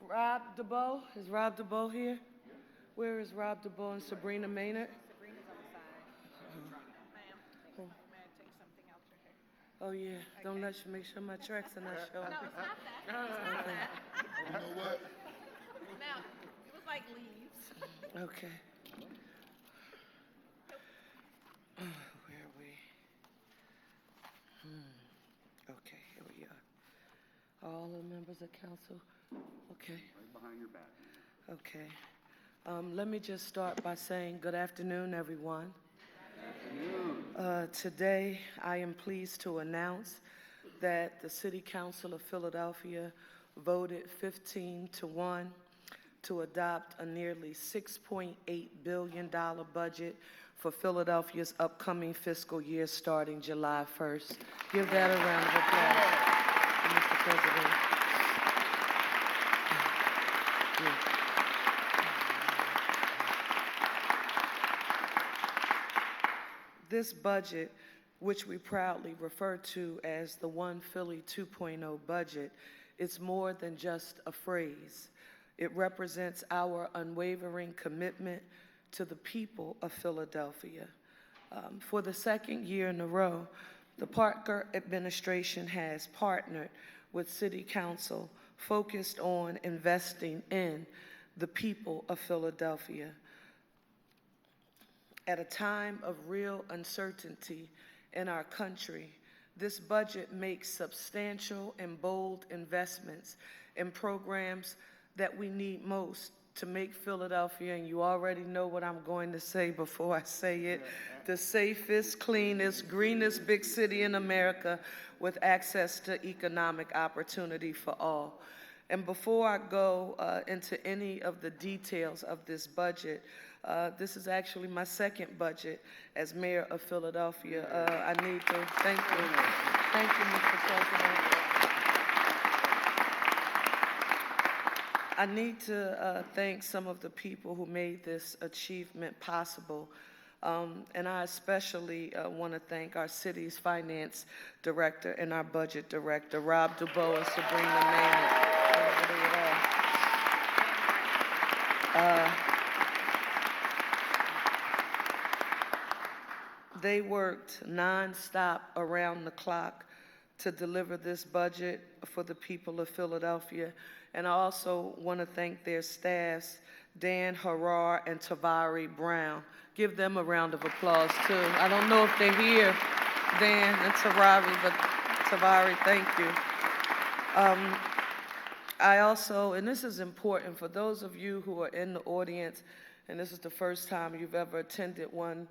Rob DeBoe? Is Rob DeBoe here? Where is Rob DeBoe and Sabrina Maynard? Sabrina's on the side. Ma'am, may I take something out your hair? Oh, yeah. Don't let you make sure my tracks are not showing. No, it's not that. It's not that. You know what? Now, it was like leaves. Okay. Where are we? Okay, here we are. All the members of council. Okay. Right behind your back. Okay. Let me just start by saying good afternoon, everyone. Today, I am pleased to announce that the City Council of Philadelphia voted 15-1 to adopt a nearly $6.8 billion budget for Philadelphia's upcoming fiscal year starting July 1st. Give that a round of applause, Mr. President. Yeah. This budget, which we proudly refer to as the One Philly 2.0 budget, is more than just a phrase. It represents our unwavering commitment to the people of Philadelphia. For the second year in a row, the Parker administration has partnered with City Council focused on investing in the people of Philadelphia. At a time of real uncertainty in our country, this budget makes substantial and bold investments in programs that we need most to make Philadelphia, and you already know what I'm going to say before I say it, the safest, cleanest, greenest big city in America with access to economic opportunity for all. And before I go into any of the details of this budget, this is actually my second budget as mayor of Philadelphia. I need to thank you. Thank you, Mr. President. I need to thank some of the people who made this achievement possible. And I especially want to thank our city's finance director and our budget director, Rob DeBoe and Sabrina Maynard. They worked nonstop around the clock to deliver this budget for the people of Philadelphia. And I also want to thank their staffs, Dan Harar and Tavari Brown. Give them a round of applause, too. I don't know if they're here, Dan and Tavari, but Tavari, thank you. I also, and this is important for those of you who are in the audience, and this is the first time you've ever attended one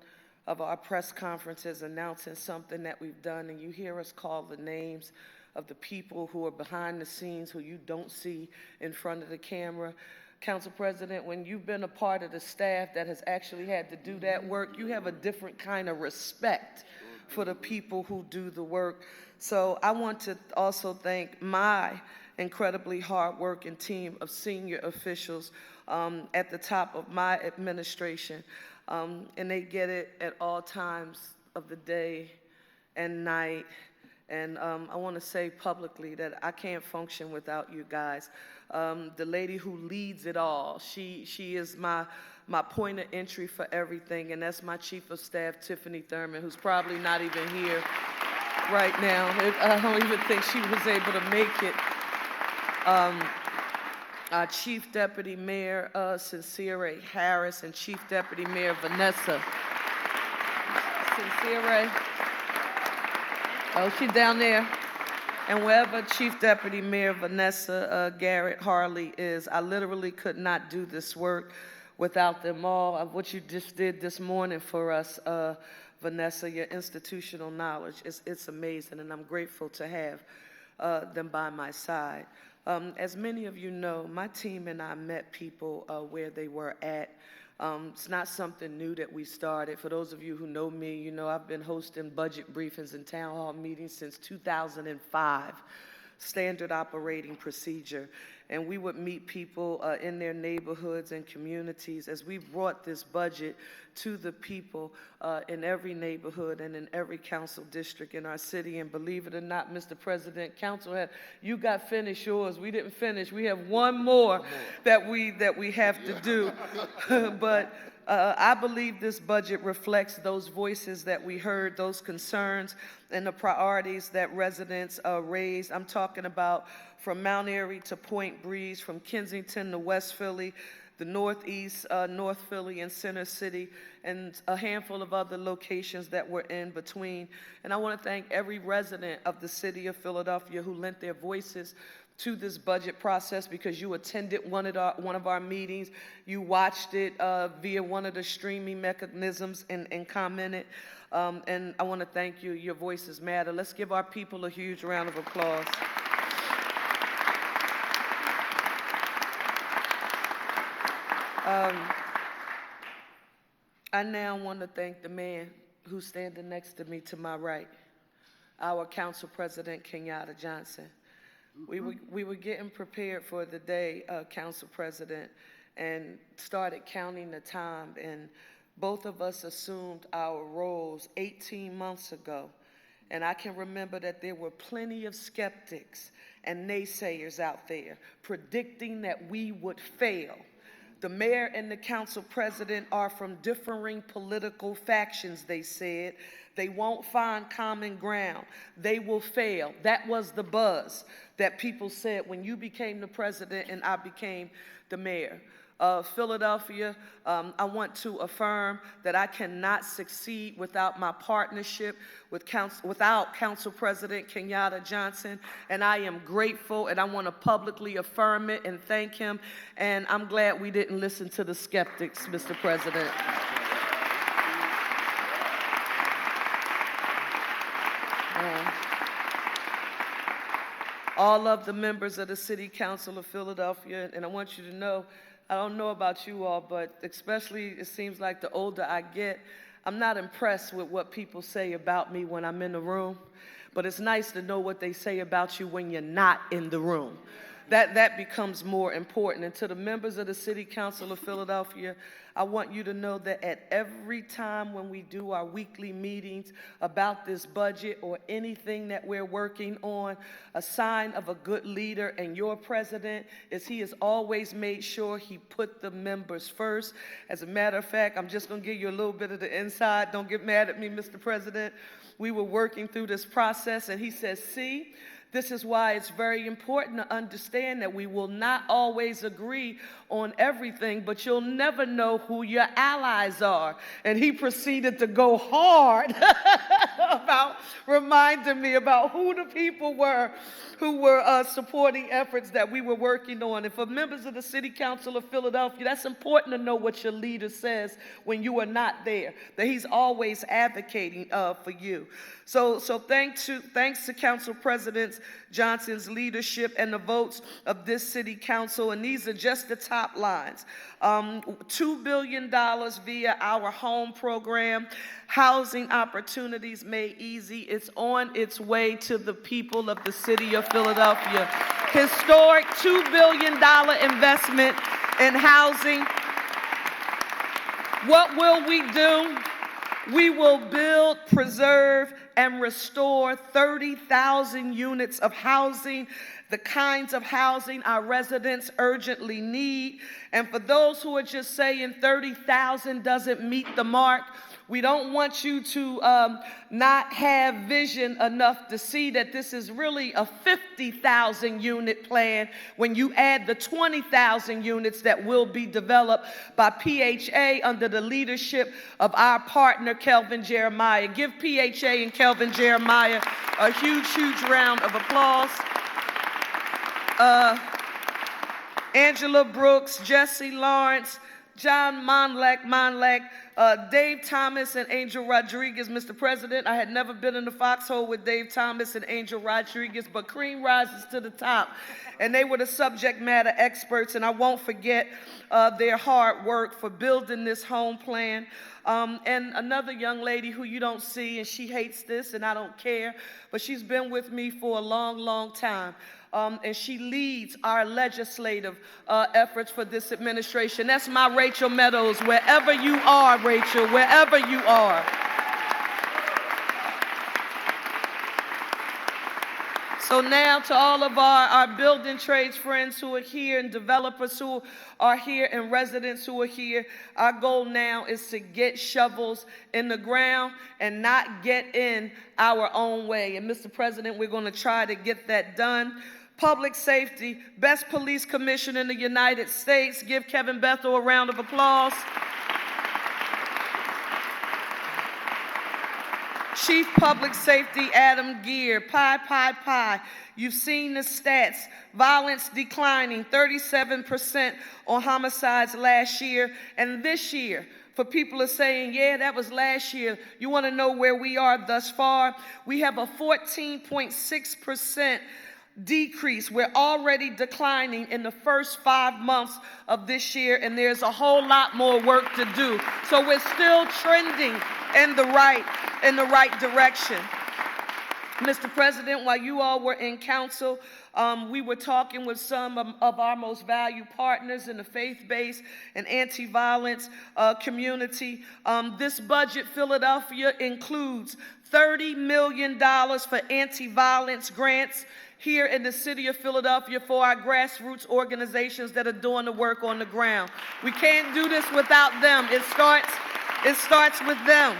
of our press conferences announcing something that we've done, and you hear us call the names of the people who are behind the scenes, who you don't see in front of the camera. Council President, when you've been a part of the staff that has actually had to do that work, you have a different kind of respect for the people who do the work. So I want to also thank my incredibly hardworking team of senior officials at the top of my administration. And they get it at all times of the day and night. And I want to say publicly that I can't function without you guys. The lady who leads it all, she is my point of entry for everything, and that's my Chief of Staff, Tiffany Thurman, who's probably not even here right now. I don't even think she was able to make it. Our Chief Deputy Mayor, Sincere Harris, and Chief Deputy Mayor Vanessa. Sincere. Oh, she's down there. And wherever Chief Deputy Mayor Vanessa Garrett Harley is, I literally could not do this work without them all. What you just did this morning for us, Vanessa, your institutional knowledge, it's amazing, and I'm grateful to have them by my side. As many of you know, my team and I met people where they were at. It's not something new that we started. For those of you who know me, you know I've been hosting budget briefings and town hall meetings since 2005, standard operating procedure. and we would meet people in their neighborhoods and communities as we brought this budget to the people in every neighborhood and in every council district in our city. And believe it or not, Mr. President, you got finished yours. We didn't finish. We have one more that we have to do. But I believe this budget reflects those voices that we heard, those concerns and the priorities that residents raised. I'm talking about from Mount Airy to Point Breeze, from Kensington to West Philly, the Northeast, North Philly, and Center City, and a handful of other locations that were in between. And I want to thank every resident of the city of Philadelphia who lent their voices to this budget process, because you attended one of our meetings, you watched it via one of the streaming mechanisms and commented. And I want to thank you. Your voices matter. Let's give our people a huge round of applause. I now want to thank the man who's standing next to me to my right, our Council President, Kenyatta Johnson. We were getting prepared for the day, Council President, and started counting the time, and both of us assumed our roles 18 months ago. And I can remember that there were plenty of skeptics and naysayers out there predicting that we would fail. The mayor and the council president are from differing political factions, they said. They won't find common ground. They will fail. That was the buzz that people said when you became the president and I became the mayor. Philadelphia, I want to affirm that I cannot succeed without my partnership without Council President Kenyatta Johnson, and I am grateful, and I want to publicly affirm it and thank him, and I'm glad we didn't listen to the skeptics, Mr. President. All of the members of the City Council of Philadelphia, and I want you to know, I don't know about you all, but especially it seems like the older I get, I'm not impressed with what people say about me when I'm in the room, but it's nice to know what they say about you when you're not in the room. That becomes more important. And to the members of the City Council of Philadelphia, I want you to know that at every time when we do our weekly meetings about this budget or anything that we're working on, a sign of a good leader and your president is he has always made sure he put the members first. As a matter of fact, I'm just going to give you a little bit of the inside. Don't get mad at me, Mr. President. We were working through this process, and he says, see, this is why it's very important to understand that we will not always agree on everything, but you'll never know who your allies are. And he proceeded to go hard about reminding me about who the people were who were supporting efforts that we were working on. And for members of the City Council of Philadelphia, that's important to know what your leader says when you are not there, that he's always advocating for you. So thanks to Council President Johnson's leadership and the votes of this City Council, and these are just the top lines. $2 billion via our home program, housing opportunities made easy. It's on its way to the people of the city of Philadelphia. Historic $2 billion investment in housing. What will we do? We will build, preserve, and restore 30,000 units of housing, the kinds of housing our residents urgently need. And for those who are just saying 30,000 doesn't meet the mark, we don't want you to not have vision enough to see that this is really a 50,000 unit plan when you add the 20,000 units that will be developed by PHA under the leadership of our partner, Kelvin Jeremiah. Give PHA and Kelvin Jeremiah a huge, huge round of applause. Angela Brooks, Jesse Lawrence, John Monlack, Dave Thomas and Angel Rodriguez. Mr. President, I had never been in the foxhole with Dave Thomas and Angel Rodriguez, but cream rises to the top. And they were the subject matter experts, and I won't forget their hard work for building this home plan. And another young lady who you don't see, and she hates this, and I don't care, but she's been with me for a long, long time. and she leads our legislative efforts for this administration. That's my Rachel Meadows, wherever you are, Rachel, wherever you are. So now to all of our building trades friends who are here and developers who are here and residents who are here, our goal now is to get shovels in the ground and not get in our own way. And Mr. President, we're going to try to get that done. Public safety, best police commissioner in the United States. Give Kevin Bethel a round of applause. Chief Public Safety Adam Gear, pie. You've seen the stats. Violence declining 37% on homicides last year. And this year, for people are saying, yeah, that was last year. You want to know where we are thus far? We have a 14.6% decrease. We're already declining in the first 5 months of this year, and there's a whole lot more work to do. So we're still trending in the right direction. Mr. President, while you all were in council, we were talking with some of our most valued partners in the faith-based and anti-violence community. This budget, Philadelphia, includes $30 million for anti-violence grants here in the city of Philadelphia for our grassroots organizations that are doing the work on the ground. We can't do this without them. It starts with them.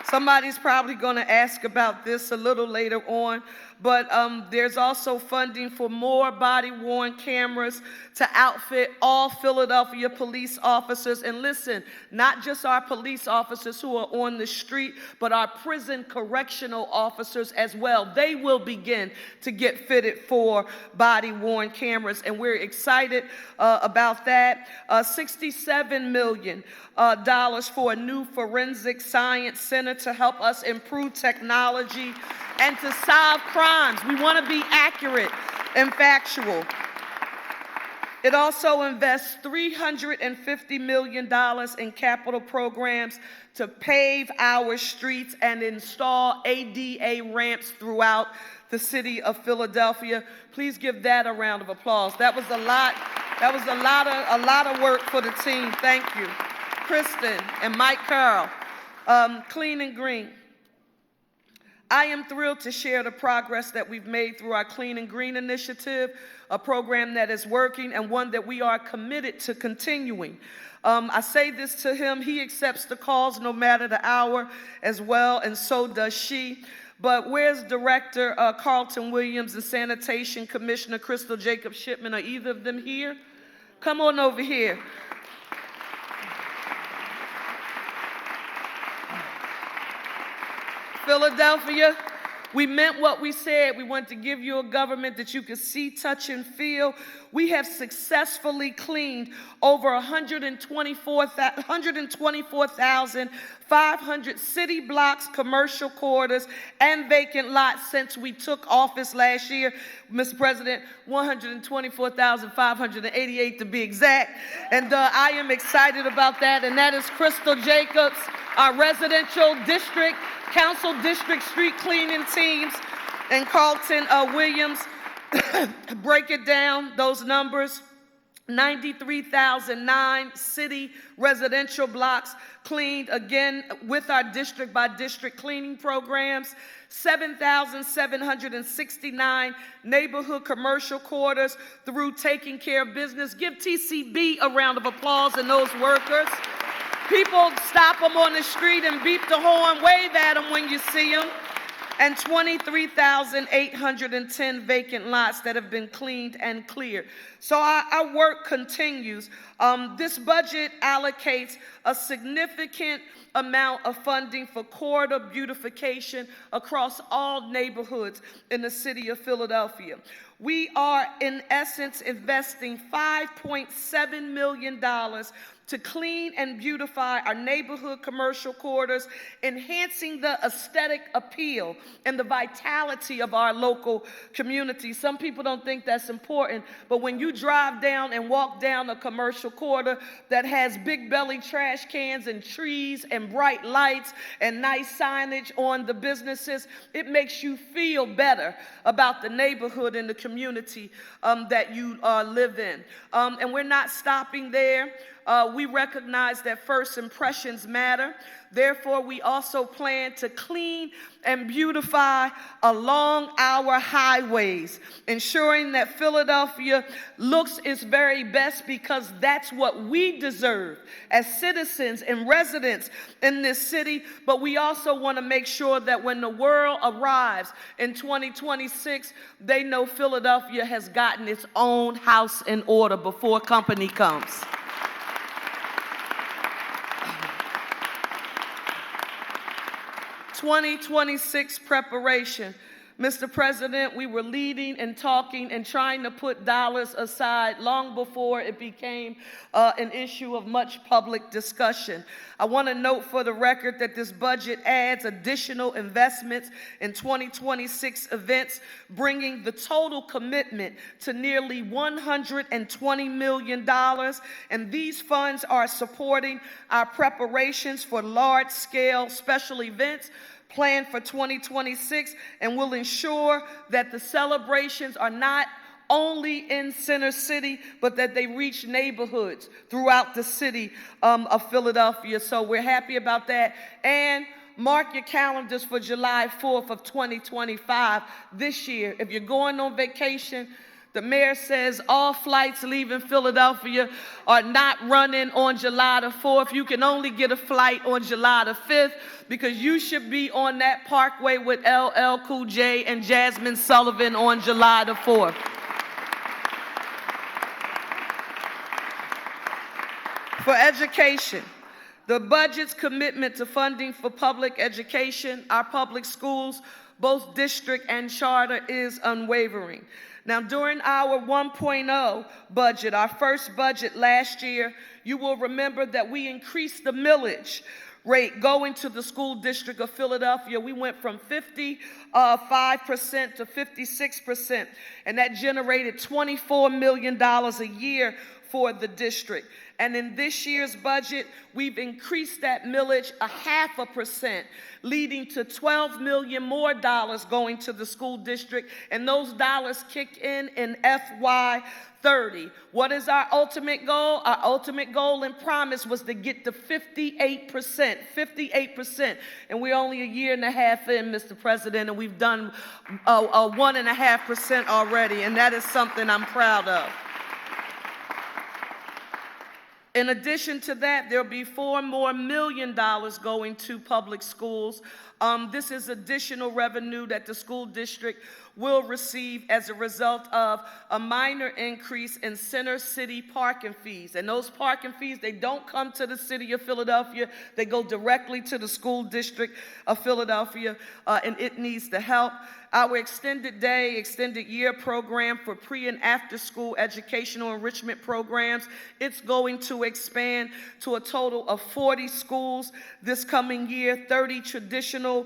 Somebody's probably going to ask about this a little later on, but there's also funding for more body-worn cameras to outfit all Philadelphia police officers. And listen, not just our police officers who are on the street, but our prison correctional officers as well. They will begin to get fitted for body-worn cameras, and we're excited about that. $67 million for a new forensic science center to help us improve technology and to solve crimes. We want to be accurate and factual. It also invests $350 million in capital programs to pave our streets and install ADA ramps throughout the city of Philadelphia. Please give that a round of applause. That was a lot. That was a lot of work for the team. Thank you. Kristen and Mike Carroll. Clean and Green. I am thrilled to share the progress that we've made through our Clean and Green initiative, a program that is working and one that we are committed to continuing. I say this to him. He accepts the calls no matter the hour as well, and so does she. But where's Director Carlton Williams and Sanitation Commissioner Crystal Jacob Shipman? Are either of them here? Come on over here. Philadelphia, we meant what we said. We want to give you a government that you could see, touch, and feel. We have successfully cleaned over 124,500 city blocks, commercial quarters, and vacant lots since we took office last year. Mr. President, 124,588 to be exact. And I am excited about that. And that is Crystal Jacobs, our residential district, council district street cleaning teams, and Carlton Williams. Break it down, those numbers. 93,009 city residential blocks cleaned, again, with our district-by-district cleaning programs. 7,769 neighborhood commercial quarters through taking care of business. Give TCB a round of applause and those workers. People stop them on the street and beep the horn, wave at them when you see them. And 23,810 vacant lots that have been cleaned and cleared. So our work continues. This budget allocates a significant amount of funding for corridor beautification across all neighborhoods in the city of Philadelphia. We are, in essence, investing $5.7 million to clean and beautify our neighborhood commercial corridors, enhancing the aesthetic appeal and the vitality of our local community. Some people don't think that's important, but when you drive down and walk down a commercial corridor that has big belly trash cans and trees and bright lights and nice signage on the businesses, it makes you feel better about the neighborhood and the community that you live in. And we're not stopping there. We recognize that first impressions matter. Therefore, we also plan to clean and beautify along our highways, ensuring that Philadelphia looks its very best, because that's what we deserve as citizens and residents in this city. But we also want to make sure that when the world arrives in 2026, they know Philadelphia has gotten its own house in order before company comes. '26 preparation. Mr. President, we were leading and talking and trying to put dollars aside long before it became an issue of much public discussion. I want to note for the record that this budget adds additional investments in 2026 events, bringing the total commitment to nearly $120 million. And these funds are supporting our preparations for large-scale special events planned for 2026, and will ensure that the celebrations are not only in Center City, but that they reach neighborhoods throughout the city of Philadelphia. So we're happy about that. And mark your calendars for July 4th of 2025 this year. If you're going on vacation, the mayor says all flights leaving Philadelphia are not running on July the 4th. You can only get a flight on July the 5th, because you should be on that parkway with LL Cool J and Jasmine Sullivan on July the 4th. For education, the budget's commitment to funding for public education, our public schools, both district and charter, is unwavering. Now, during our 1.0 budget, our first budget last year, you will remember that we increased the millage rate going to the school district of Philadelphia. We went from 55% to 56%, and that generated $24 million a year for the district. And in this year's budget, we've increased that millage 0.5%, leading to $12 million more dollars going to the school district, and those dollars kick in FY30. What is our ultimate goal? Our ultimate goal and promise was to get to 58%, and we're only a year and a half in, Mr. President, and we've done 1.5% already, and that is something I'm proud of. In addition to that, there'll be $4 more million going to public schools. This is additional revenue that the school district will receive as a result of a minor increase in Center City parking fees. And those parking fees, they don't come to the city of Philadelphia. They go directly to the school district of Philadelphia, and it needs the help. Our extended day, extended year program for pre and after school educational enrichment programs, it's going to expand to a total of 40 schools this coming year, 30 traditional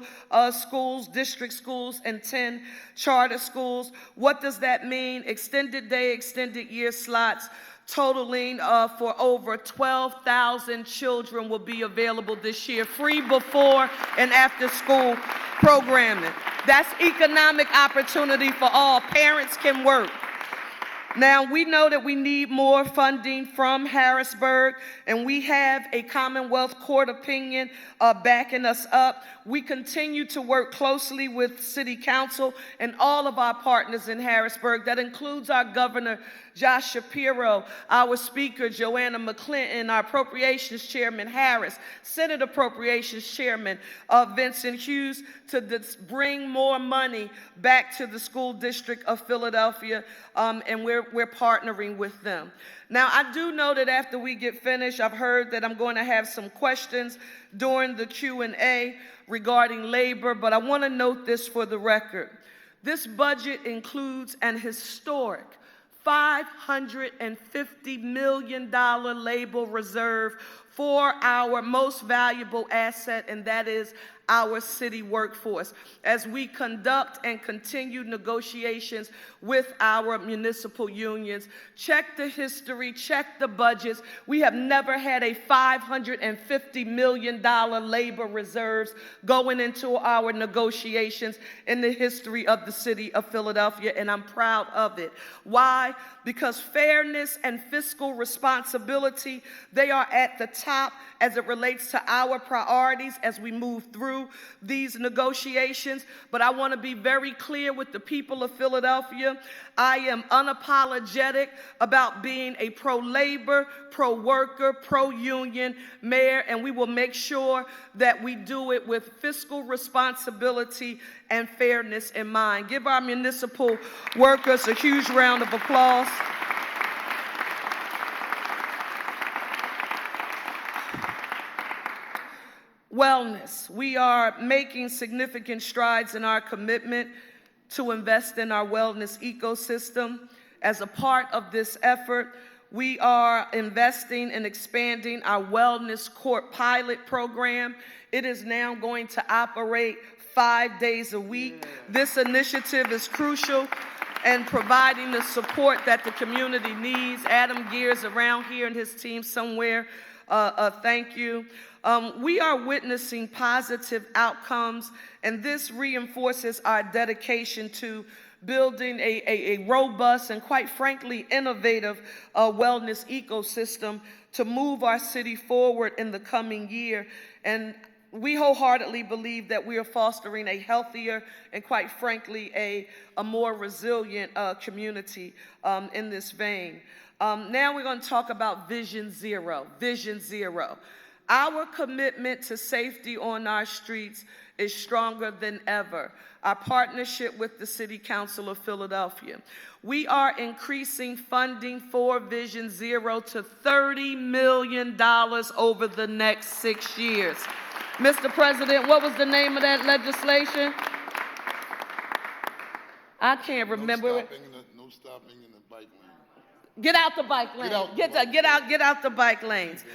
schools, district schools, and 10 charter schools. What does that mean? Extended day, extended year slots totaling for over 12,000 children will be available this year, free before and after school programming. That's economic opportunity for all. Parents can work. Now, we know that we need more funding from Harrisburg, and we have a Commonwealth Court opinion backing us up. We continue to work closely with City Council and all of our partners in Harrisburg. That includes our Governor, Josh Shapiro, our Speaker, Joanna McClinton, our Appropriations Chairman, Harris, Senate Appropriations Chairman, Vincent Hughes, to bring more money back to the school district of Philadelphia, and we're partnering with them. Now, I do know that after we get finished, I've heard that I'm going to have some questions during the Q&A regarding labor, but I want to note this for the record. This budget includes an historic $550 million labor reserve for our most valuable asset, and that is our city workforce, as we conduct and continue negotiations with our municipal unions. Check the history, check the budgets. We have never had a $550 million labor reserves going into our negotiations in the history of the city of Philadelphia, and I'm proud of it. Why? Because fairness and fiscal responsibility, they are at the top as it relates to our priorities as we move through these negotiations. But I want to be very clear with the people of Philadelphia. I am unapologetic about being a pro-labor, pro-worker, pro-union mayor, and we will make sure that we do it with fiscal responsibility and fairness in mind. Give our municipal workers a huge round of applause. Wellness. We are making significant strides in our commitment to invest in our wellness ecosystem. As a part of this effort, we are investing and expanding our Wellness Court pilot program. It is now going to operate 5 days a week. This initiative is crucial and providing the support that the community needs. Adam Gears around here and his team somewhere. Thank you. We are witnessing positive outcomes, and this reinforces our dedication to building a robust and, quite frankly, innovative wellness ecosystem to move our city forward in the coming year. And we wholeheartedly believe that we are fostering a healthier and, quite frankly, a more resilient community in this vein. Now we're going to talk about Vision Zero. Vision Zero. Our commitment to safety on our streets is stronger than ever. Our partnership with the City Council of Philadelphia. We are increasing funding for Vision Zero to $30 million over the next 6 years. Mr. President, what was the name of that legislation? I can't remember it. No stopping in the bike lane. Get out the bike lane. Get out the bike lanes.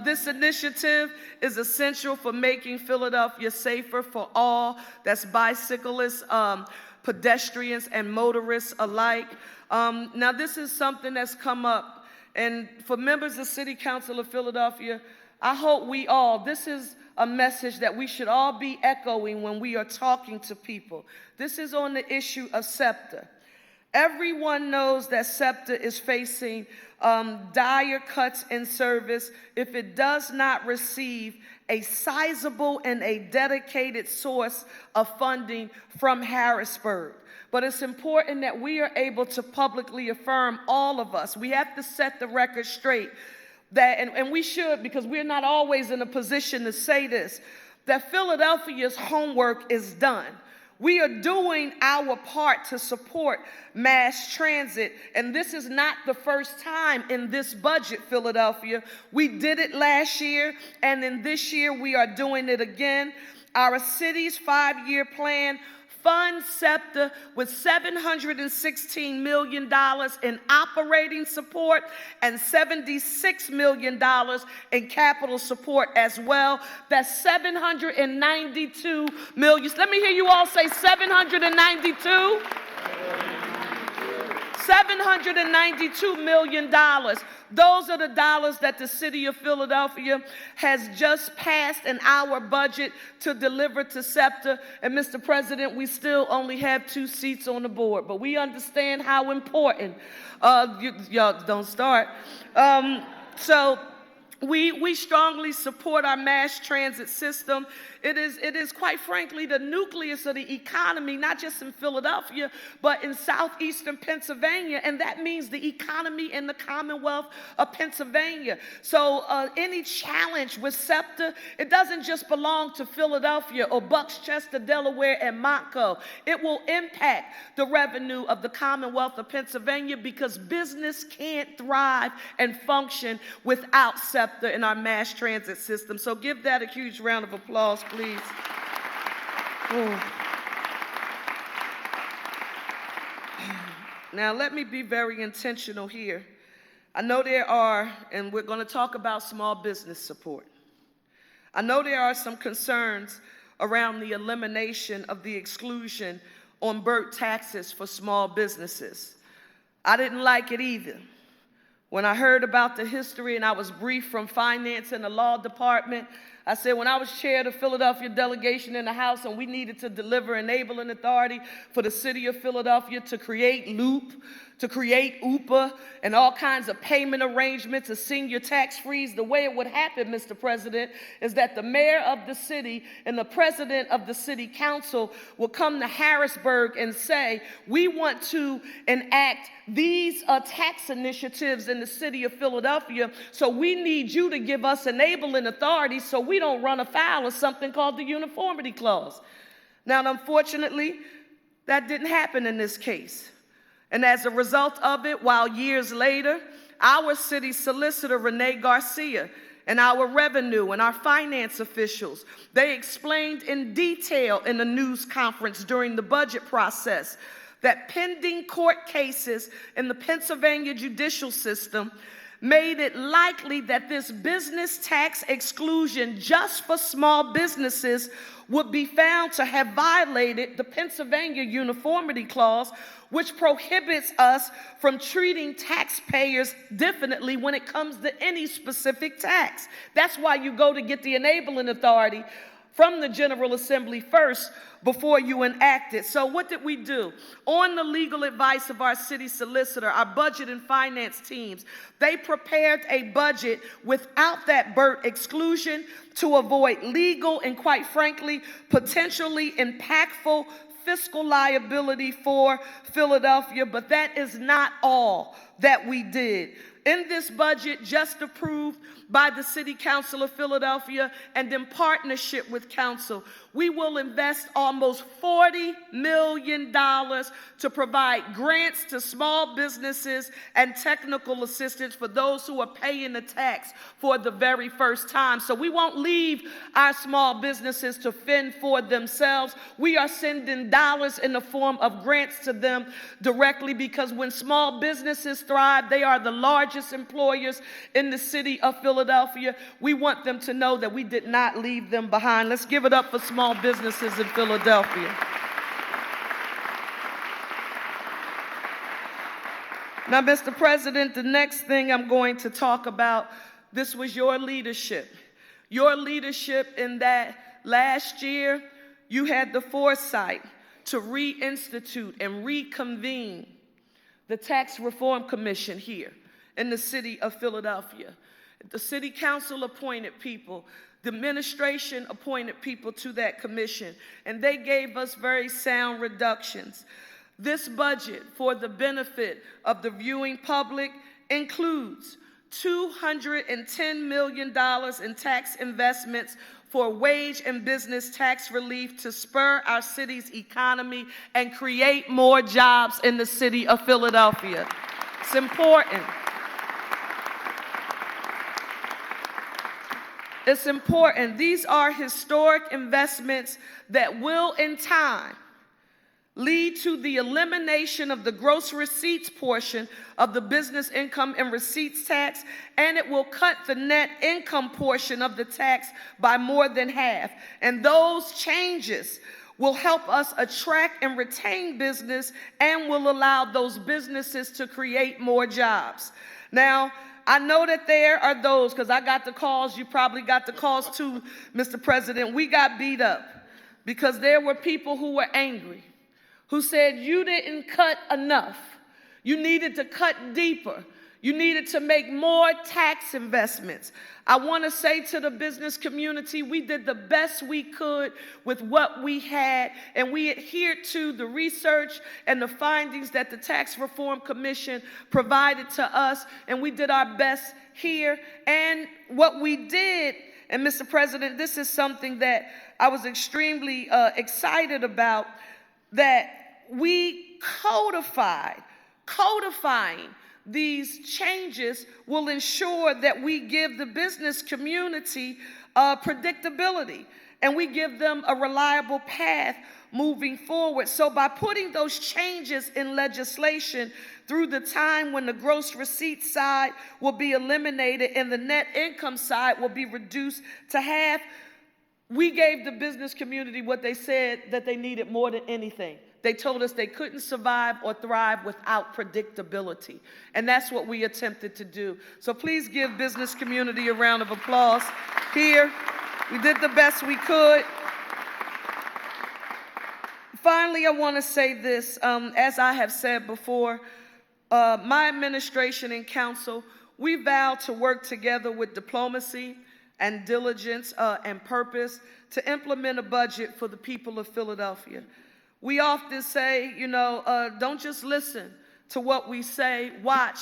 This initiative is essential for making Philadelphia safer for all. That's bicyclists, pedestrians, and motorists alike. Now, this is something that's come up, and for members of City Council of Philadelphia, I hope this is a message that we should all be echoing when we are talking to people. This is on the issue of SEPTA. Everyone knows that SEPTA is facing dire cuts in service if it does not receive a sizable and a dedicated source of funding from Harrisburg. But it's important that we are able to publicly affirm, all of us. We have to set the record straight, that, and we should, because we're not always in a position to say this, that Philadelphia's homework is done. We are doing our part to support mass transit, and this is not the first time in this budget, Philadelphia. We did it last year, and in this year we are doing it again. Our city's 5-year plan funds SEPTA with $716 million in operating support and $76 million in capital support as well. That's $792 million. Let me hear you all say 792. $792 million. Those are the dollars that the city of Philadelphia has just passed in our budget to deliver to SEPTA. And Mr. President, we still only have 2 seats on the board, but we understand how important, y'all don't start. So we strongly support our mass transit system. It is quite frankly the nucleus of the economy, not just in Philadelphia, but in southeastern Pennsylvania, and that means the economy in the Commonwealth of Pennsylvania. So any challenge with SEPTA, it doesn't just belong to Philadelphia or Buckchester, Delaware, and Montco. It will impact the revenue of the Commonwealth of Pennsylvania because business can't thrive and function without SEPTA in our mass transit system. So give that a huge round of applause, please. Now, let me be very intentional here. I know there are, and we're going to talk about small business support. I know there are some concerns around the elimination of the exclusion on BERT taxes for small businesses. I didn't like it either. When I heard about the history and I was briefed from finance and the law department, I said when I was chair of the Philadelphia delegation in the House and we needed to deliver enabling authority for the city of Philadelphia to create LOOP, to create UPA, and all kinds of payment arrangements, a senior tax freeze, the way it would happen, Mr. President, is that the mayor of the city and the president of the city council will come to Harrisburg and say, we want to enact these tax initiatives in the city of Philadelphia, so we need you to give us enabling authority so we don't run afoul of something called the uniformity clause. Now, unfortunately, that didn't happen in this case. And as a result of it, while years later, our city solicitor, Renee Garcia, and our revenue and our finance officials, they explained in detail in the news conference during the budget process that pending court cases in the Pennsylvania judicial system made it likely that this business tax exclusion just for small businesses would be found to have violated the Pennsylvania Uniformity Clause, which prohibits us from treating taxpayers differently when it comes to any specific tax. That's why you go to get the enabling authority from the General Assembly first before you enact it. So what did we do? On the legal advice of our city solicitor, our budget and finance teams, they prepared a budget without that BERT exclusion to avoid legal and, quite frankly, potentially impactful fiscal liability for Philadelphia. But that is not all that we did. In this budget, just approved by the City Council of Philadelphia and in partnership with Council, we will invest almost $40 million to provide grants to small businesses and technical assistance for those who are paying the tax for the very first time. So we won't leave our small businesses to fend for themselves. We are sending dollars in the form of grants to them directly, because when small businesses thrive, they are the largest employers in the city of Philadelphia. We want them to know that we did not leave them behind. Let's give it up for small businesses in Philadelphia. Now, Mr. President, the next thing I'm going to talk about, this was your leadership. Your leadership in that last year, you had the foresight to reinstitute and reconvene the Tax Reform Commission here in the city of Philadelphia. The city council appointed people. The administration appointed people to that commission, and they gave us very sound reductions. This budget, for the benefit of the viewing public, includes $210 million in tax investments for wage and business tax relief to spur our city's economy and create more jobs in the city of Philadelphia. It's important. It's important. These are historic investments that will, in time, lead to the elimination of the gross receipts portion of the business income and receipts tax, and it will cut the net income portion of the tax by more than half. And those changes will help us attract and retain business and will allow those businesses to create more jobs. Now, I know that there are those, because I got the calls, you probably got the calls too, Mr. President. We got beat up because there were people who were angry, who said you didn't cut enough. You needed to cut deeper. You needed to make more tax investments. I want to say to the business community, we did the best we could with what we had, and we adhered to the research and the findings that the Tax Reform Commission provided to us, and we did our best here. And what we did, and Mr. President, this is something that I was extremely excited about, that we codifying these changes will ensure that we give the business community predictability, and we give them a reliable path moving forward. So by putting those changes in legislation through the time when the gross receipt side will be eliminated and the net income side will be reduced to half, we gave the business community what they said that they needed more than anything. They told us they couldn't survive or thrive without predictability. And that's what we attempted to do. So please give business community a round of applause here. We did the best we could. Finally, I want to say this. As I have said before, my administration and council, we vow to work together with diplomacy and diligence and purpose to implement a budget for the people of Philadelphia. We often say, don't just listen to what we say, watch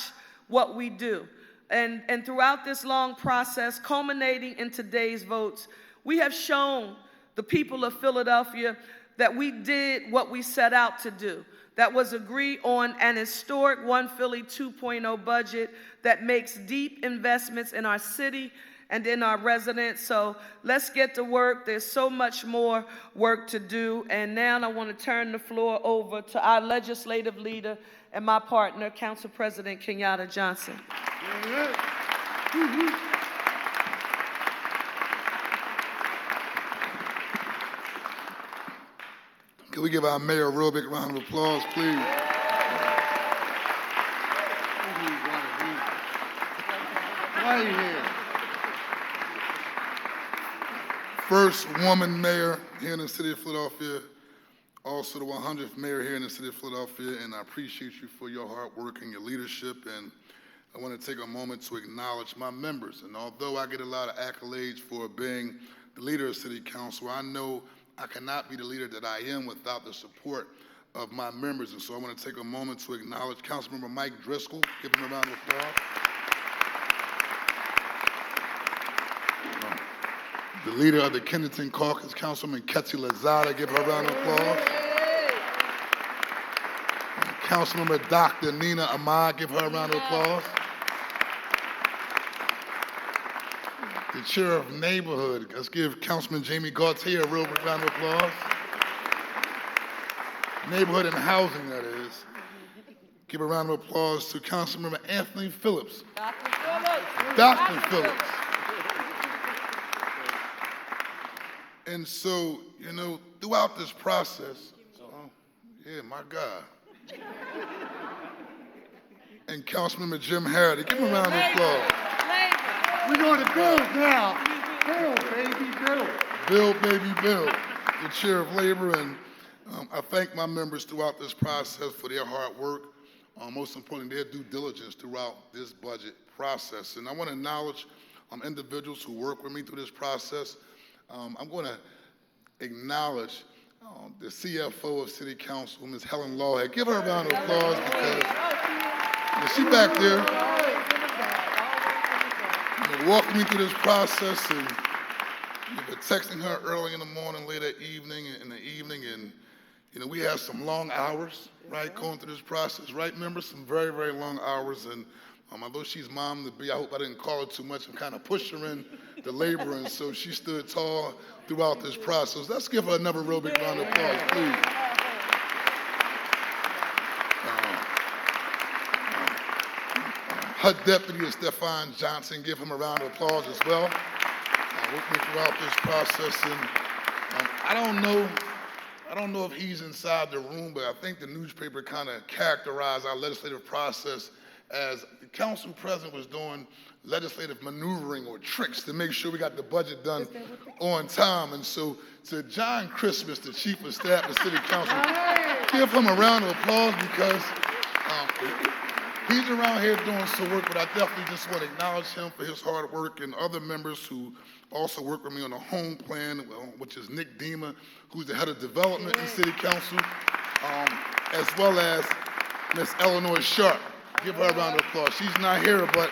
what we do. And throughout this long process, culminating in today's votes, we have shown the people of Philadelphia that we did what we set out to do. That was agree on an historic One Philly 2.0 budget that makes deep investments in our city and in our residents. So let's get to work. There's so much more work to do. And now I want to turn the floor over to our legislative leader and my partner, Council President Kenyatta Johnson. Can we give our mayor a real big round of applause, please? Why are you here? First woman mayor here in the city of Philadelphia, also the 100th mayor here in the city of Philadelphia, and I appreciate you for your hard work and your leadership, and I want to take a moment to acknowledge my members. And although I get a lot of accolades for being the leader of City Council, I know I cannot be the leader that I am without the support of my members. And so I want to take a moment to acknowledge Councilmember Mike Driscoll. Give him a round of applause. The leader of the Kennington Caucus, Councilwoman Ketty Lazada. Give her a round of applause. Councilmember Dr. Nina Ahmad. Give her a round of applause. The chair of neighborhood, let's give Councilman Jamie Gautier a real big round of applause. Neighborhood and housing, that is. Give a round of applause to Councilmember Anthony Phillips. Dr. Phillips. And so, throughout this process, yeah, my God. And Councilmember Jim Harrity, give him a round of applause. We're going to build now. Build, baby, build. Build, baby, build. The chair of labor, and I thank my members throughout this process for their hard work. Most importantly, their due diligence throughout this budget process. And I want to acknowledge individuals who work with me through this process. I'm going to acknowledge the CFO of City Council, Ms. Helen Lawhead. Give her a round of applause because she's back there. Walking me through this process and texting her early in the morning, late at evening, in the evening, and we had some long hours, right, going through this process, right? Remember, some very, very long hours, and although she's mom to be, I hope I didn't call her too much and kind of push her in the labor, and so she stood tall throughout this process. Let's give her another real big round of applause, please. Her deputy is Stefan Johnson. Give him a round of applause as well. With me throughout this process, and I don't know if he's inside the room, but I think the newspaper kind of characterized our legislative process as the council president was doing legislative maneuvering or tricks to make sure we got the budget done on time. And so to John Christmas, the chief of staff of City Council, give him a round of applause because he's around here doing some work, but I definitely just want to acknowledge him for his hard work, and other members who also work with me on the home plan, which is Nick Dima, who's the head of development in City Council, as well as Miss Eleanor Sharp. Give her a round of applause. She's not here, but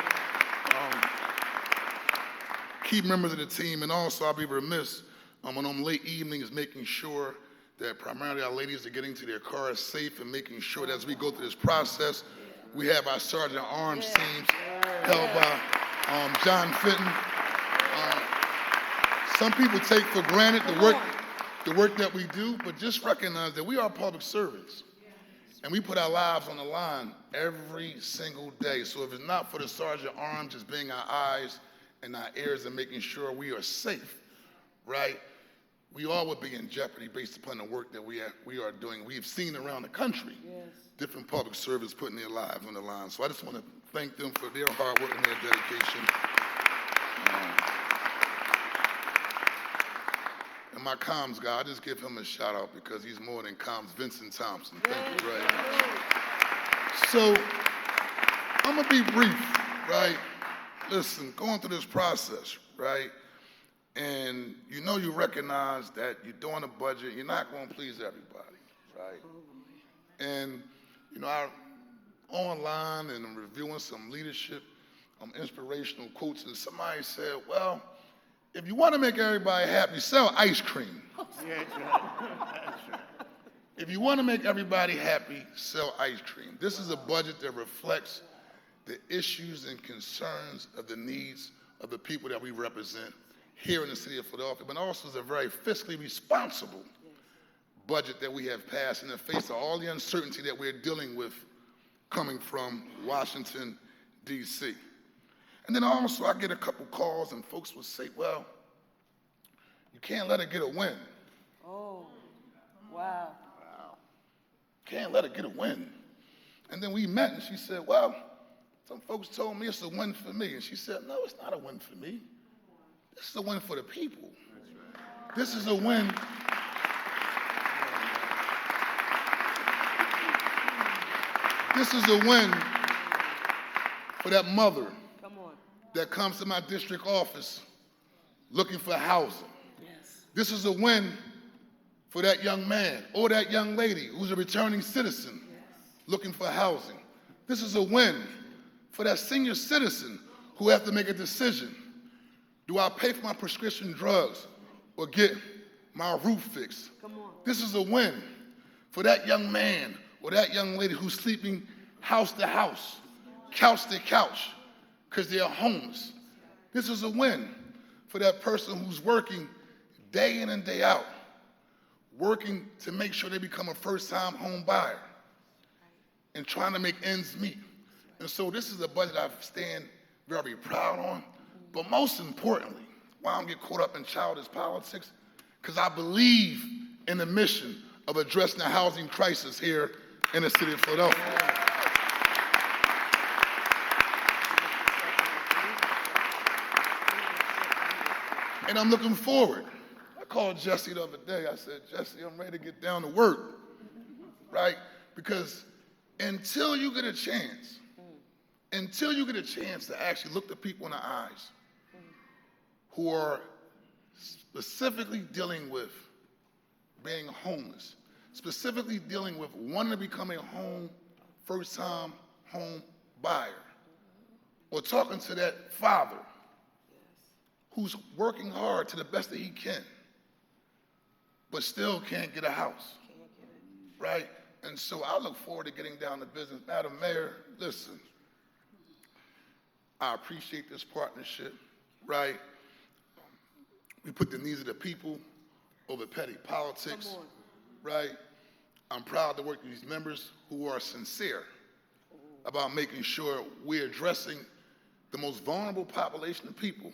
key members of the team, and also I'll be remiss on them late evenings making sure that primarily our ladies are getting to their cars safe and making sure that as we go through this process, we have our Sergeant Arms teams held by John Fitton. Some people take for granted the work the work that we do, but just recognize that we are public servants. And we put our lives on the line every single day. So if it's not for the Sergeant at Arms just being our eyes and our ears and making sure we are safe, right, we all would be in jeopardy based upon the work that we are doing. We've seen around the country different public servants putting their lives on the line. So I just want to thank them for their hard work and their dedication. And my comms guy, I just give him a shout out because he's more than comms, Vincent Thompson. Thank you very much. So I'm going to be brief, right? Listen, going through this process, right? And you recognize that you're doing a budget, you're not going to please everybody, right? And, I'm online and I'm reviewing some leadership, inspirational quotes, and somebody said, well, if you want to make everybody happy, sell ice cream. Yeah, that's right. If you want to make everybody happy, sell ice cream. This is a budget that reflects the issues and concerns of the needs of the people that we represent here in the city of Philadelphia, but also is a very fiscally responsible budget that we have passed in the face of all the uncertainty that we're dealing with coming from Washington, D.C. And then also I get a couple calls and folks will say, well, you can't let her get a win. Oh, wow. Can't let her get a win. And then we met and she said, well, some folks told me it's a win for me. And she said, no, it's not a win for me. This is a win for the people. This is a win. This is a win for that mother that comes to my district office looking for housing. Yes. This is a win for that young man or that young lady who's a returning citizen looking for housing. This is a win for that senior citizen who has to make a decision. Do I pay for my prescription drugs or get my roof fixed? This is a win for that young man or that young lady who's sleeping house to house, couch to couch, because they're homeless. This is a win for that person who's working day in and day out, working to make sure they become a first-time home buyer and trying to make ends meet. And so this is a budget I stand very proud on. But most importantly, why I don't get caught up in childish politics, because I believe in the mission of addressing the housing crisis here in the city of Philadelphia. And I'm looking forward. I called Jesse the other day. I said, Jesse, I'm ready to get down to work, right? Because until you get a chance to actually look the people in the eyes who are specifically dealing with being homeless, specifically dealing with wanting to become a first-time home buyer, or talking to that father who's working hard to the best that he can, but still can't get a house, right? And so I look forward to getting down to business. Madam Mayor, listen, I appreciate this partnership, right? We put the needs of the people over petty politics, right? I'm proud to work with these members who are sincere about making sure we're addressing the most vulnerable population of people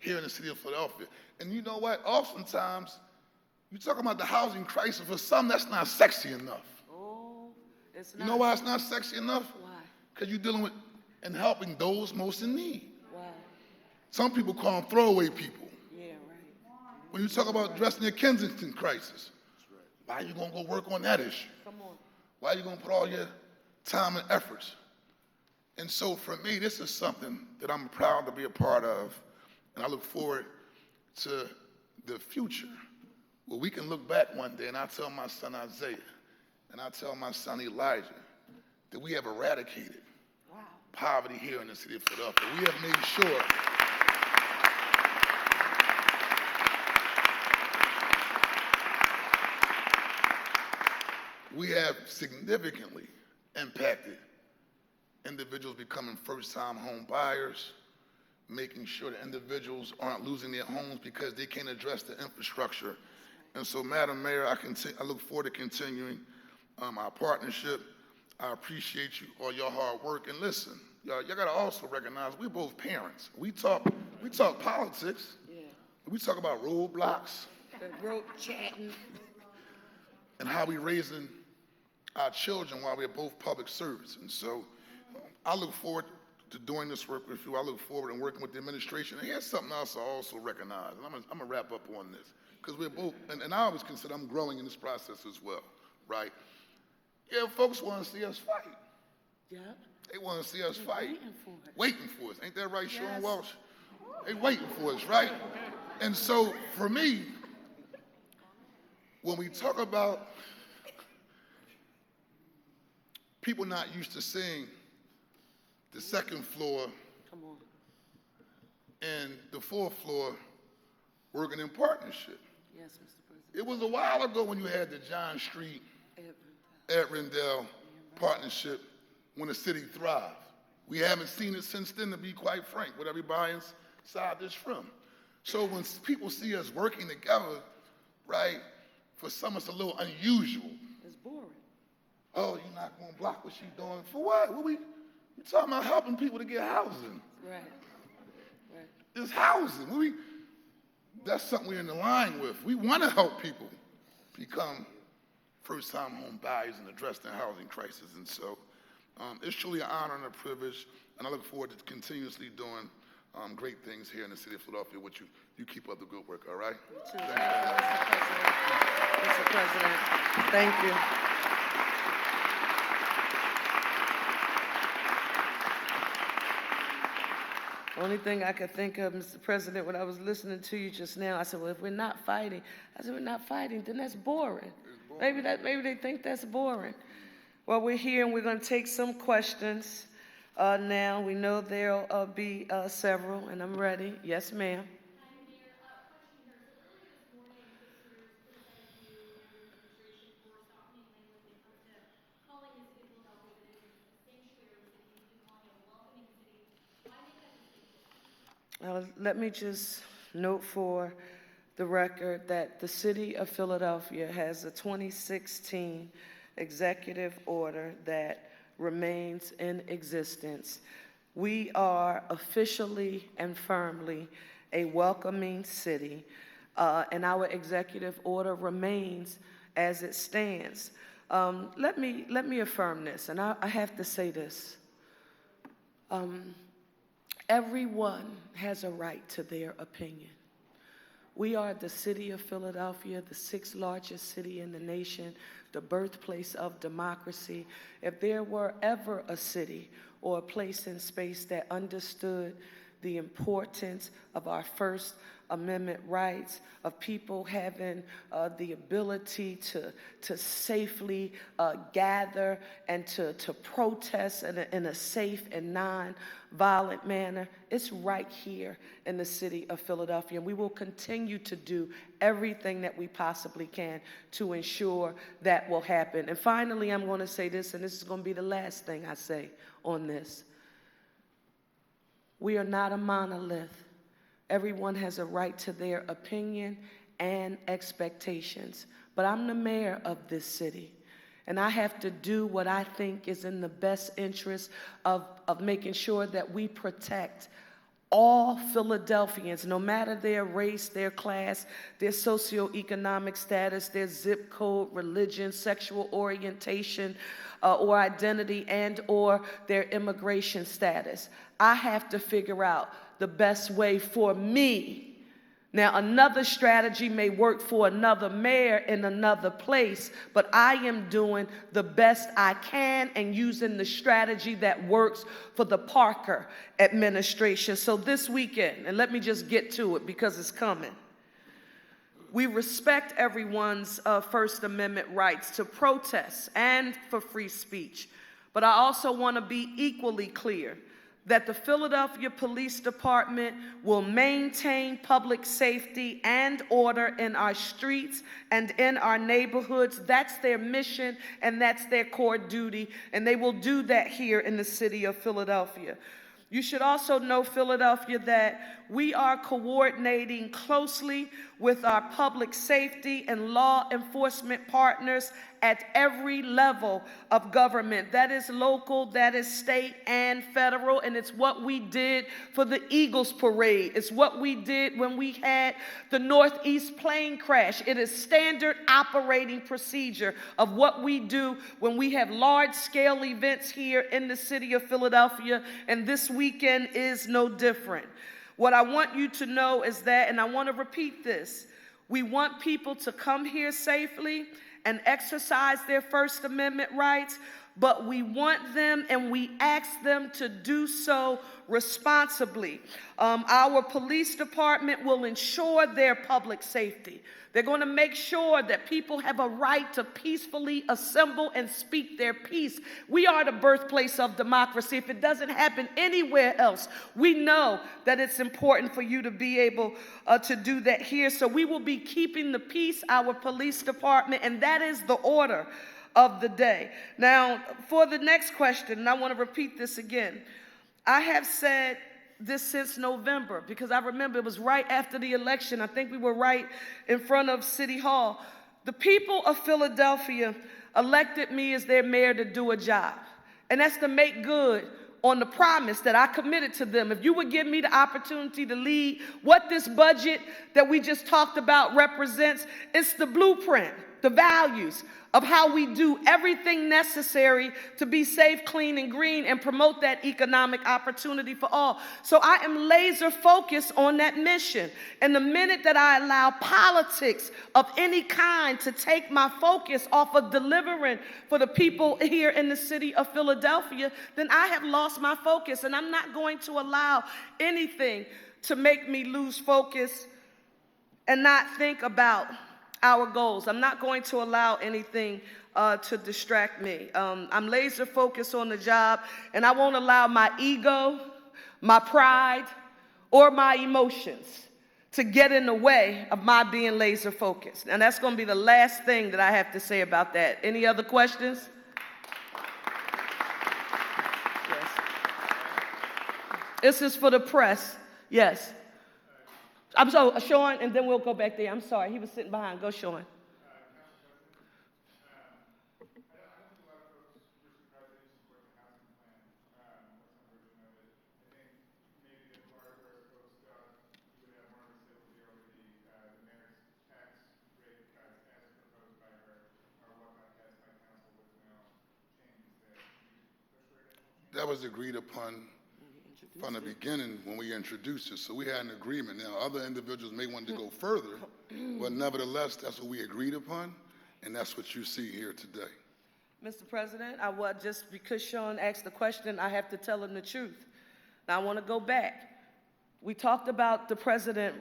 here in the city of Philadelphia. And you know what? Oftentimes, you talk about the housing crisis, for some, that's not sexy enough. Oh, it's not. You know why it's not sexy enough? Why? Because you're dealing with and helping those most in need. Why? Some people call them throwaway people. Yeah, right. When you talk about addressing the Kensington crisis, why are you going to go work on that issue? Come on. Why are you going to put all your time and efforts? And so for me, this is something that I'm proud to be a part of, and I look forward to the future where we can look back one day and I tell my son Isaiah and I tell my son Elijah that we have eradicated poverty here in the city of Philadelphia. We have made sure we have significantly impacted individuals becoming first-time home buyers, making sure that individuals aren't losing their homes because they can't address the infrastructure And so, Madam Mayor, I look forward to continuing our partnership. I appreciate you, all your hard work. And listen, y'all got to also recognize we're both parents. We talk politics. Yeah. We talk about roadblocks The rope chatting. and how we raising our children while we're both public servants. And so I look forward to doing this work with you. I look forward to working with the administration. And here's something else I also recognize, and I'm gonna wrap up on this, because we're both, and I always consider I'm growing in this process as well, right? Yeah, folks want to see us fight. Yeah. They want to see us fight. Waiting for it. Waiting for us. Ain't that right, Sean Yes. Walsh? They waiting for us, right? And so for me, when we talk about people not used to seeing the second floor Come on. and the fourth floor working in partnership. Yes, Mr. President. It was a while ago when you had the John Street, Ed Rendell partnership when the city thrived. We haven't seen it since then, to be quite frank, with everybody inside this room. So when people see us working together, right, for some it's a little unusual. It's boring. Oh, you're not going to block what she's doing. For what? We talking about helping people to get housing. Right. Right. It's housing. That's something we're in the line with. We want to help people become first-time home buyers and address their housing crisis. And so it's truly an honor and a privilege, and I look forward to continuously doing great things here in the city of Philadelphia, which you keep up the good work, all right? Thank you, Mr. President. Thank you. Only thing I could think of, Mr. President, when I was listening to you just now, I said, well, if we're not fighting, then that's boring. Maybe they think that's boring. Well, we're here and we're going to take some questions now. We know there'll be several, and I'm ready. Yes, ma'am. Let me just note for the record that the city of Philadelphia has a 2016 executive order that remains in existence. We are officially and firmly a welcoming city, and our executive order remains as it stands. Let me affirm this, and I have to say this. Everyone has a right to their opinion. We are the city of Philadelphia, the sixth largest city in the nation, the birthplace of democracy. If there were ever a city or a place in space that understood the importance of our First Amendment rights, of people having the ability to safely gather and to protest in a safe and non-violent manner, it's right here in the city of Philadelphia. And we will continue to do everything that we possibly can to ensure that will happen. And finally, I'm going to say this, and this is going to be the last thing I say on this. We are not a monolith. Everyone has a right to their opinion and expectations. But I'm the mayor of this city, and I have to do what I think is in the best interest of making sure that we protect all Philadelphians, no matter their race, their class, their socioeconomic status, their zip code, religion, sexual orientation, or identity, and or their immigration status. I have to figure out the best way for me. Now, another strategy may work for another mayor in another place, but I am doing the best I can and using the strategy that works for the Parker administration. So this weekend, and let me just get to it because it's coming, we respect everyone's First Amendment rights to protest and for free speech. But I also want to be equally clear that the Philadelphia Police Department will maintain public safety and order in our streets and in our neighborhoods. That's their mission and that's their core duty, and they will do that here in the city of Philadelphia. You should also know, Philadelphia, that we are coordinating closely with our public safety and law enforcement partners at every level of government. That is local, that is state and federal, and it's what we did for the Eagles Parade. It's what we did when we had the Northeast plane crash. It is standard operating procedure of what we do when we have large-scale events here in the city of Philadelphia, and this weekend is no different. What I want you to know is that, and I want to repeat this, we want people to come here safely and exercise their First Amendment rights, but we want them and we ask them to do so responsibly. Our police department will ensure their public safety. They're going to make sure that people have a right to peacefully assemble and speak their piece. We are the birthplace of democracy. If it doesn't happen anywhere else, we know that it's important for you to be able to do that here. So we will be keeping the peace, our police department, and that is the order of the day. Now, for the next question, and I want to repeat this again, I have said this since November, because I remember it was right after the election. I think we were right in front of City Hall. The people of Philadelphia elected me as their mayor to do a job, and that's to make good on the promise that I committed to them. If you would give me the opportunity to lead what this budget that we just talked about represents, it's the blueprint, the values of how we do everything necessary to be safe, clean, and green and promote that economic opportunity for all. So I am laser focused on that mission. And the minute that I allow politics of any kind to take my focus off of delivering for the people here in the city of Philadelphia, then I have lost my focus. And I'm not going to allow anything to make me lose focus and not think about our goals. I'm not going to allow anything to distract me. I'm laser focused on the job, and I won't allow my ego, my pride, or my emotions to get in the way of my being laser focused. And that's going to be the last thing that I have to say about that. Any other questions? Yes. This is for the press. Yes. I'm sorry, Sean, and then we'll go back there. I'm sorry, he was sitting behind. Go, Sean. That was agreed upon from the beginning when we introduced it, so we had an agreement. Now, other individuals may want to go further, but nevertheless, that's what we agreed upon, and that's what you see here today. Mr. President, just because Sean asked the question, I have to tell him the truth. Now, I want to go back. We talked about the president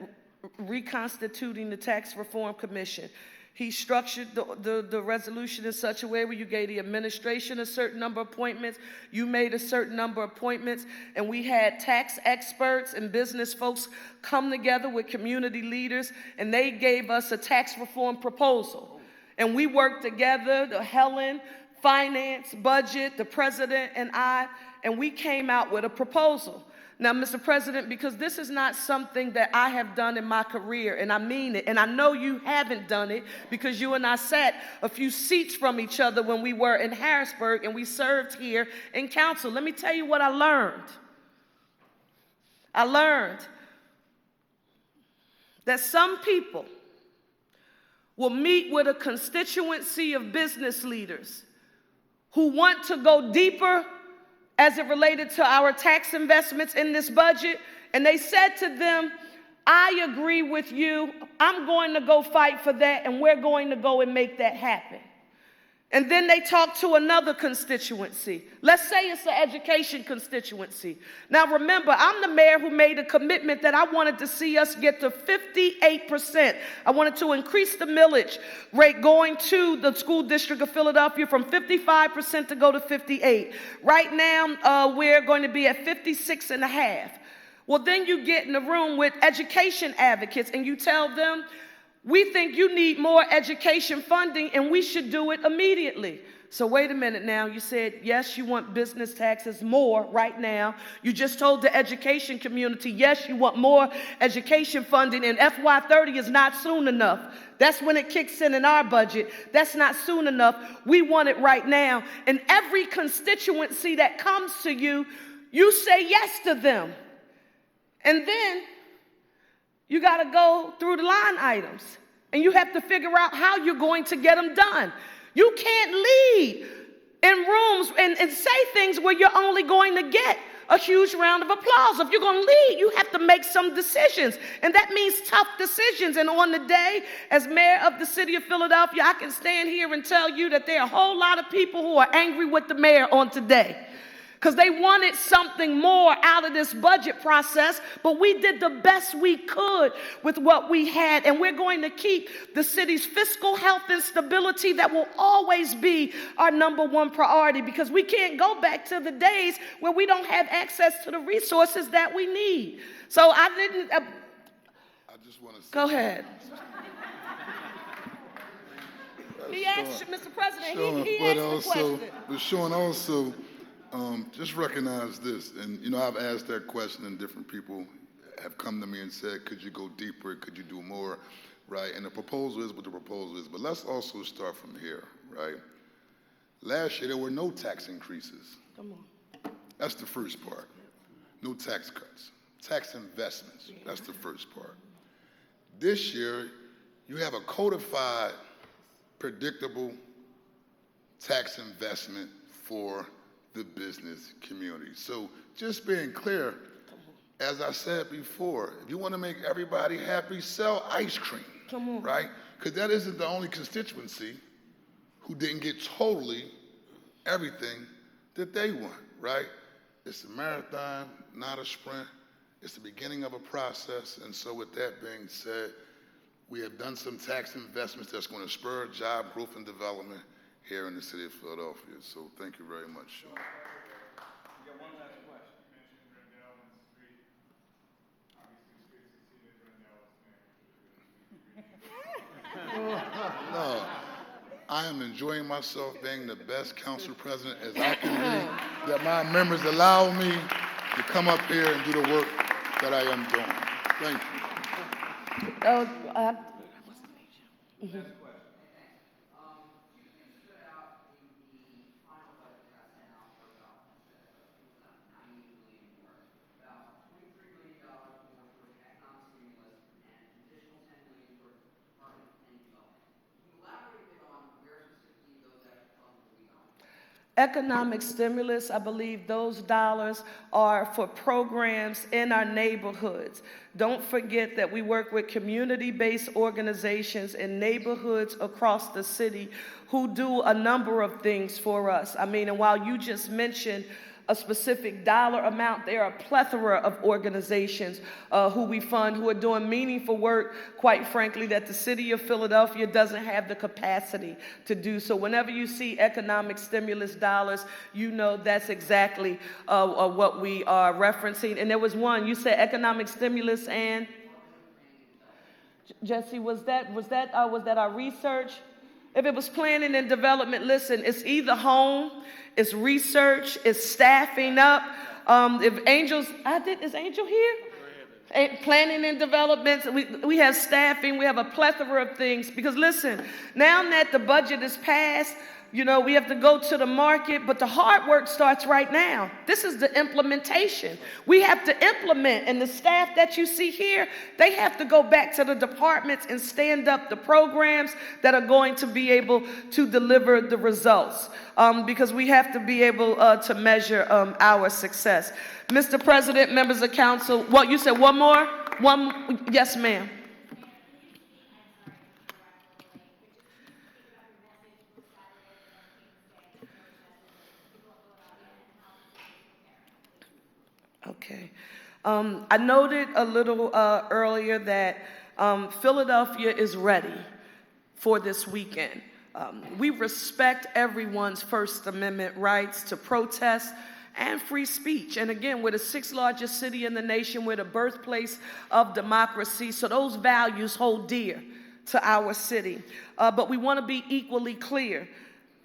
reconstituting the Tax Reform Commission. He structured the resolution in such a way where you gave the administration a certain number of appointments, you made a certain number of appointments, and we had tax experts and business folks come together with community leaders, and they gave us a tax reform proposal. And we worked together, Helen, Finance, Budget, the president, and I, and we came out with a proposal. Now, Mr. President, because this is not something that I have done in my career, and I mean it, and I know you haven't done it because you and I sat a few seats from each other when we were in Harrisburg and we served here in council. Let me tell you what I learned. I learned that some people will meet with a constituency of business leaders who want to go deeper as it related to our tax investments in this budget, and they said to them, I agree with you, I'm going to go fight for that, and we're going to go and make that happen. And then they talked to another constituency. Let's say it's the education constituency. Now remember, I'm the mayor who made a commitment that I wanted to see us get to 58%. I wanted to increase the millage rate going to the school district of Philadelphia from 55% to go to 58%. Right now, we're going to be at 56.5%. Well, then you get in the room with education advocates and you tell them, we think you need more education funding and we should do it immediately. So wait a minute now. You said, yes, you want business taxes more right now. You just told the education community, yes, you want more education funding, and FY30 is not soon enough. That's when it kicks in our budget. That's not soon enough. We want it right now. And every constituency that comes to you, you say yes to them. And then you got to go through the line items, and you have to figure out how you're going to get them done. You can't lead in rooms and say things where you're only going to get a huge round of applause. If you're going to lead, you have to make some decisions, and that means tough decisions. And on the day, as mayor of the city of Philadelphia, I can stand here and tell you that there are a whole lot of people who are angry with the mayor on today, because they wanted something more out of this budget process, but we did the best we could with what we had, and we're going to keep the city's fiscal health and stability. That will always be our number one priority, because we can't go back to the days where we don't have access to the resources that we need. So I didn't... I just want to say... Go ahead. He asked, Mr. President, he asked the question. But Sean, also... just recognize this, and I've asked that question, and different people have come to me and said, could you go deeper, could you do more, right? And the proposal is what the proposal is, but let's also start from here, right? Last year, there were no tax increases. Come on. That's the first part. No tax cuts. Tax investments, that's the first part. This year, you have a codified, predictable tax investment for the business community. So just being clear, as I said before, if you want to make everybody happy, sell ice cream, right? Because that isn't the only constituency who didn't get totally everything that they want, right? It's a marathon, not a sprint. It's the beginning of a process. And so with that being said, we have done some tax investments that's going to spur job growth and development here in the city of Philadelphia. So thank you very much, Sean. We got one last question. You mentioned Rendell and the street. Obviously, streets is No, I am enjoying myself being the best council president as I can be, that my members allow me to come up here and do the work that I am doing. Thank you. Economic stimulus, I believe those dollars are for programs in our neighborhoods. Don't forget that we work with community-based organizations in neighborhoods across the city who do a number of things for us. I mean, and while you just mentioned a specific dollar amount, there are a plethora of organizations who we fund, who are doing meaningful work, quite frankly, that the city of Philadelphia doesn't have the capacity to do. So whenever you see economic stimulus dollars, you know that's exactly what we are referencing. And there was one, you said economic stimulus, and Jesse, was that our research? If it was planning and development, listen, it's either home, it's research, it's staffing up. If Angel's, is Angel here? Planning and development, we have staffing, we have a plethora of things. Because listen, now that the budget is passed, we have to go to the market, but the hard work starts right now. This is the implementation. We have to implement, and the staff that you see here, they have to go back to the departments and stand up the programs that are going to be able to deliver the results, because we have to be able to measure our success. Mr. President, members of council, you said one more? Yes, ma'am. Okay. I noted a little earlier that Philadelphia is ready for this weekend. We respect everyone's First Amendment rights to protest and free speech. And again, we're the sixth largest city in the nation. We're the birthplace of democracy. So those values hold dear to our city. But we want to be equally clear.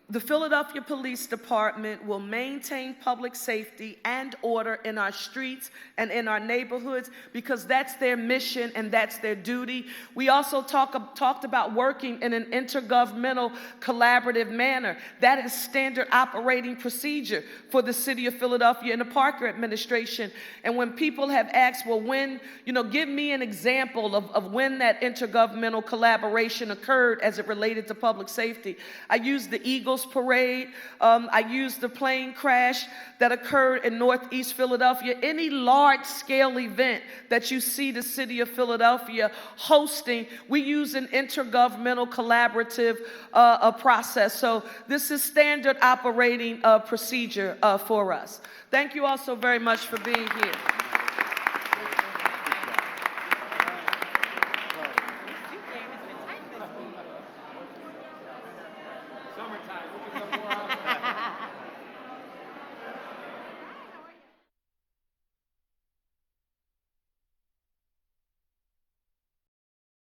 The Philadelphia Police Department will maintain public safety and order in our streets and in our neighborhoods because that's their mission and that's their duty. We also talked about working in an intergovernmental collaborative manner. That is standard operating procedure for the city of Philadelphia and the Parker administration. And when people have asked, well, when, give me an example of when that intergovernmental collaboration occurred as it related to public safety, I use the Eagles Parade. I used the plane crash that occurred in Northeast Philadelphia. Any large-scale event that you see the city of Philadelphia hosting, we use an intergovernmental collaborative process. So this is standard operating procedure for us. Thank you all so very much for being here.